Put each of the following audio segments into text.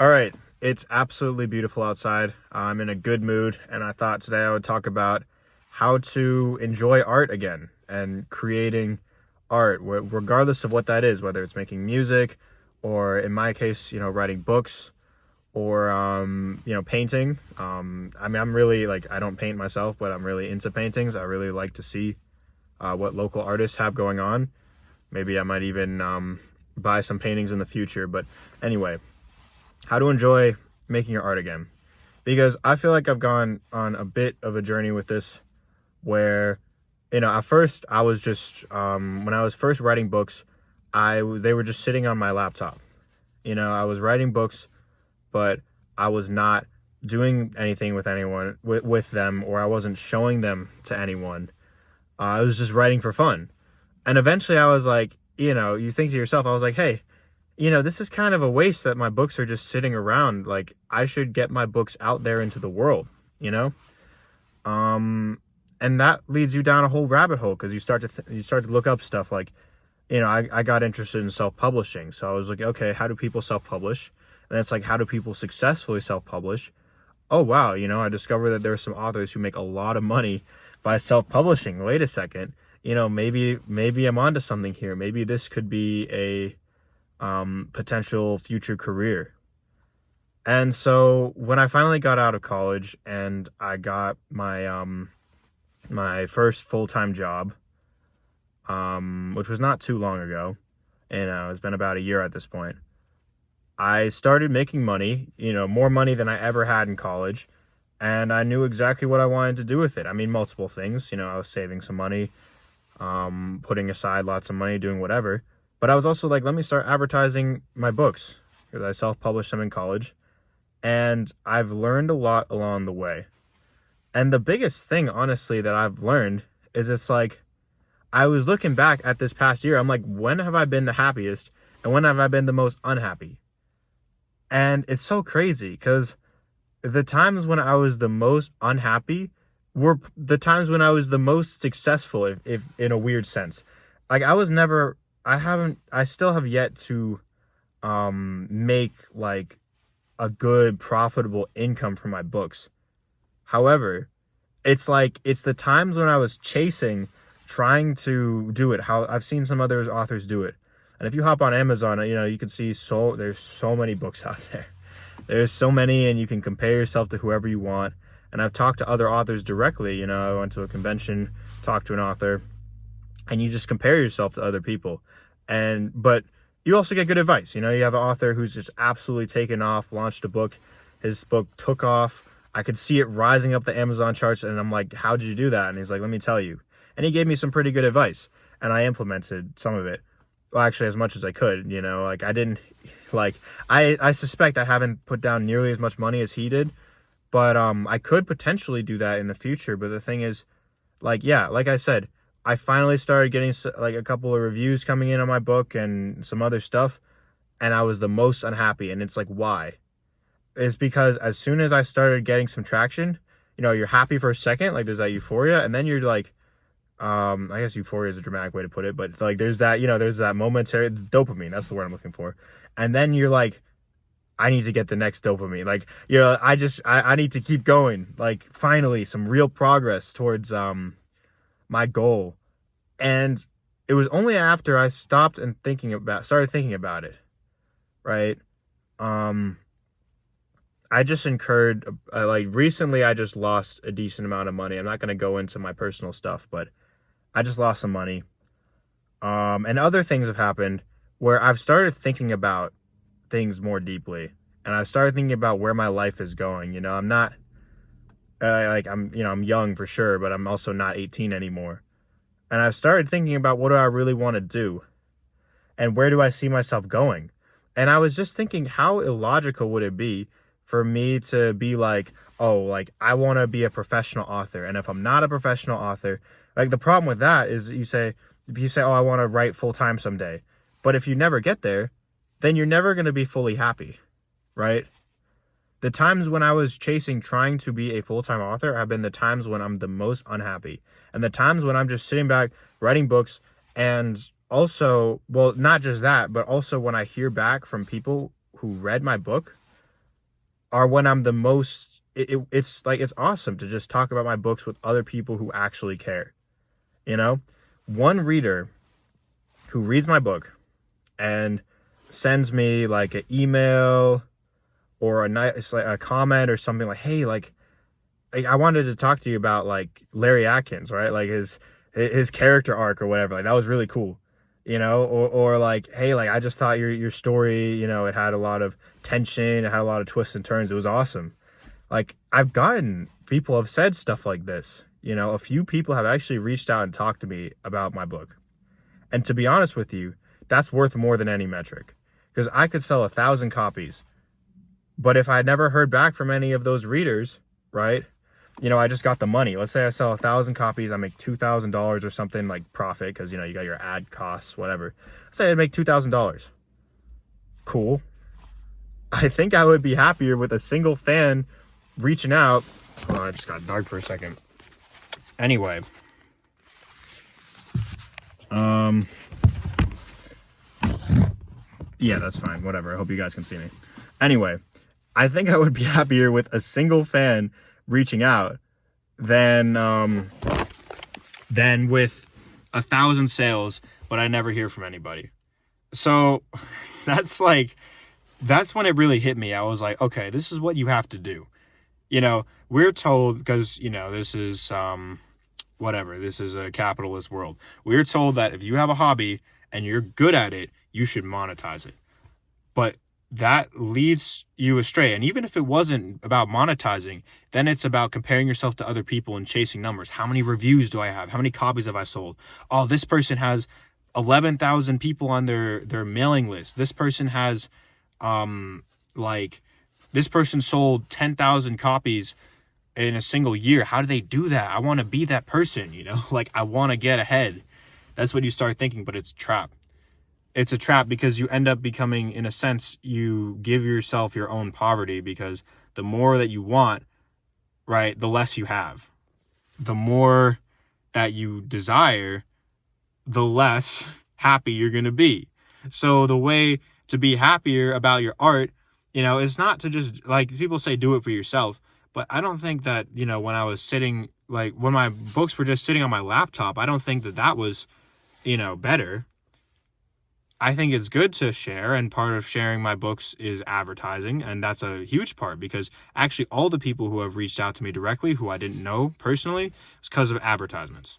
All right, it's absolutely beautiful outside. I'm in a good mood, and I thought today I would talk about how to enjoy art again and creating art, regardless of what that is, whether it's making music or, in my case, writing books or, painting. I'm really I don't paint myself, but I'm really into paintings. I really like to see what local artists have going on. Maybe I might even buy some paintings in the future. But anyway, how to enjoy making your art again, because I feel like I've gone on a bit of a journey with this where at first I was just when I was first writing books, they were just sitting on my laptop. I was writing books, but I was not doing anything with anyone with them, or I wasn't showing them to anyone. I was just writing for fun. And eventually I was like, you think to yourself, I was like, hey, this is kind of a waste that my books are just sitting around. Like, I should get my books out there into the world, you know? And that leads you down a whole rabbit hole, because you start to look up stuff like, I got interested in self-publishing. So I was like, okay, how do people self-publish? And it's like, how do people successfully self-publish? Oh, wow, I discovered that there are some authors who make a lot of money by self-publishing. Wait a second. Maybe I'm onto something here. Maybe this could be a potential future career. And so when I finally got out of college and I got my my first full-time job, which was not too long ago, and it's been about a year at this point, I started making money, more money than I ever had in college, and I knew exactly what I wanted to do with it. I mean, multiple things. I was saving some money, putting aside lots of money, doing whatever. But I was also like, let me start advertising my books, because I self-published them in college. And I've learned a lot along the way. And the biggest thing, honestly, that I've learned is it's like, I was looking back at this past year. I'm like, when have I been the happiest? And when have I been the most unhappy? And it's so crazy, because the times when I was the most unhappy were the times when I was the most successful, if in a weird sense. Like, I still have yet to make like a good profitable income from my books. However, it's the times when I was trying to do it, how I've seen some other authors do it. And if you hop on Amazon, you can see there's so many books out there. There's so many, and you can compare yourself to whoever you want. And I've talked to other authors directly. I went to a convention, talked to an author, and you just compare yourself to other people. But you also get good advice. You have an author who's just absolutely taken off, launched a book. His book took off. I could see it rising up the Amazon charts, and I'm like, how did you do that? And he's like, let me tell you. And he gave me some pretty good advice, and I implemented some of it. Well, actually, as much as I could, I didn't, I suspect I haven't put down nearly as much money as he did, but I could potentially do that in the future. But the thing is, like I said, I finally started getting a couple of reviews coming in on my book and some other stuff, and I was the most unhappy. And it's like, why? It's because as soon as I started getting some traction, you're happy for a second, like there's that euphoria, and then you're like, I guess euphoria is a dramatic way to put it, but like there's that momentary dopamine. That's the word I'm looking for. And then you're like, I need to get the next dopamine. Like, I need to keep going. Like, finally, some real progress towards my goal. And it was only after I started thinking about it, right? I just incurred, recently I just lost a decent amount of money. I'm not going to go into my personal stuff, but I just lost some money. And other things have happened where I've started thinking about things more deeply, and I've started thinking about where my life is going. I'm not, I'm young for sure, but I'm also not 18 anymore. And I've started thinking about, what do I really want to do? And where do I see myself going? And I was just thinking, how illogical would it be for me to be like, oh, like, I want to be a professional author. And if I'm not a professional author, like, the problem with that is you say, oh, I want to write full time someday. But if you never get there, then you're never going to be fully happy, right? The times when I was trying to be a full-time author have been the times when I'm the most unhappy. And the times when I'm just sitting back, writing books, and also, well, not just that, but also when I hear back from people who read my book, are when I'm the most, it's like, it's awesome to just talk about my books with other people who actually care. You know, one reader who reads my book and sends me like an email or a nice, like a comment or something like, hey, like I wanted to talk to you about like Larry Atkins, right? Like his character arc or whatever. Like that was really cool, you know. Or like, hey, like I just thought your story, you know, it had a lot of tension, it had a lot of twists and turns. It was awesome. Like I've gotten people have said stuff like this. You know, a few people have actually reached out and talked to me about my book. And to be honest with you, that's worth more than any metric, because I could sell 1,000 copies, but if I had never heard back from any of those readers, right? You know, I just got the money. Let's say I sell 1,000 copies, I make $2,000 or something, like profit, because, you know, you got your ad costs, whatever. Let's say I make $2,000. Cool. I think I would be happier with a single fan reaching out. Oh, I just got dark for a second. Anyway. Yeah, that's fine. Whatever. I hope you guys can see me. Anyway, I think I would be happier with a single fan reaching out than with 1,000 sales, but I never hear from anybody. So that's when it really hit me. I was like, okay, this is what you have to do. You know, we're told, because, you know, this is this is a capitalist world. We're told that if you have a hobby and you're good at it, you should monetize it. But that leads you astray. And even if it wasn't about monetizing, then it's about comparing yourself to other people and chasing numbers. How many reviews do I have? How many copies have I sold? Oh, this person has 11,000 people on their mailing list. This person has this person sold 10,000 copies in a single year. How do they do that? I want to be that person, you know? Like, I want to get ahead. That's what you start thinking, but it's a trap. It's a trap because you end up becoming, in a sense, you give yourself your own poverty, because the more that you want, right, the less you have. The more that you desire, the less happy you're going to be. So the way to be happier about your art, you know, is not to just, like, people say do it for yourself, but I don't think that, you know, when I was sitting, like, when my books were just sitting on my laptop, I don't think that that was, you know, better. I think it's good to share, and part of sharing my books is advertising, and that's a huge part, because actually all the people who have reached out to me directly who I didn't know personally is because of advertisements.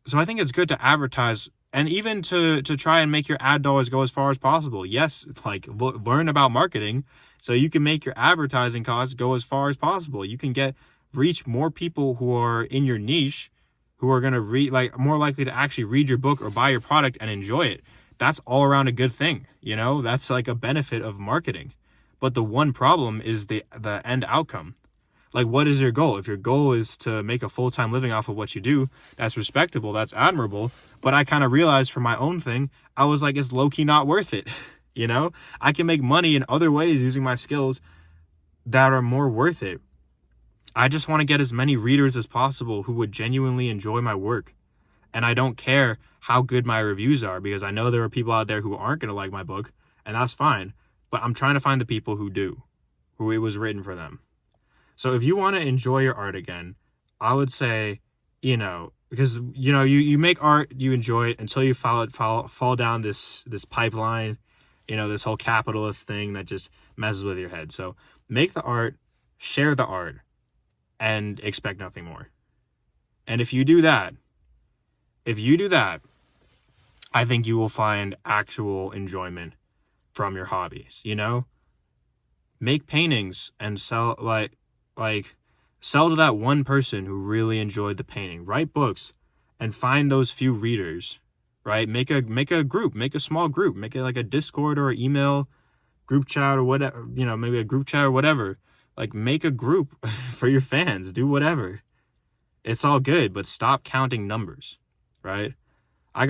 So I think it's good to advertise, and even to try and make your ad dollars go as far as possible. Yes, like, learn about marketing so you can make your advertising costs go as far as possible. You can reach more people who are in your niche, who are going to more likely to actually read your book or buy your product and enjoy it. That's all around a good thing, you know? That's like a benefit of marketing. But the one problem is the end outcome. Like, what is your goal? If your goal is to make a full-time living off of what you do, that's respectable, that's admirable. But I kind of realized for my own thing, I was like, it's low-key not worth it. You know, I can make money in other ways using my skills that are more worth it. I just want to get as many readers as possible who would genuinely enjoy my work. And I don't care how good my reviews are, because I know there are people out there who aren't going to like my book, and that's fine. But I'm trying to find the people who do, who it was written for them. So if you want to enjoy your art again, I would say, you know, because, you know, you make art, you enjoy it until you fall down this pipeline, you know, this whole capitalist thing that just messes with your head. So make the art, share the art, and expect nothing more. And if you do that, I think you will find actual enjoyment from your hobbies, you know? Make paintings and sell, sell to that one person who really enjoyed the painting. Write books and find those few readers, right? Make a group, make a small group, make it like a Discord or email group chat or whatever, you know, maybe a group chat or whatever. Like, make a group for your fans, do whatever. It's all good, but stop counting numbers, right? I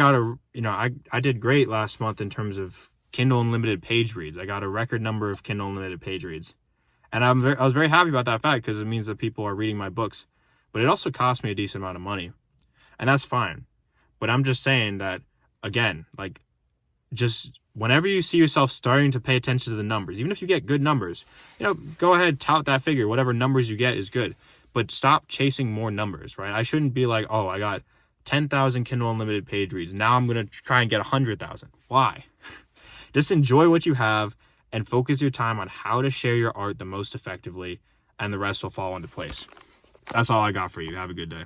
did great last month in terms of Kindle Unlimited page reads. I got a record number of Kindle Unlimited page reads. And I was very happy about that fact, because it means that people are reading my books. But it also cost me a decent amount of money. And that's fine. But I'm just saying that, again, like, just whenever you see yourself starting to pay attention to the numbers, even if you get good numbers, go ahead, tout that figure. Whatever numbers you get is good. But stop chasing more numbers, right? I shouldn't be like, oh, I got 10,000 Kindle Unlimited page reads. Now I'm going to try and get 100,000. Why? Just enjoy what you have and focus your time on how to share your art the most effectively, and the rest will fall into place. That's all I got for you. Have a good day.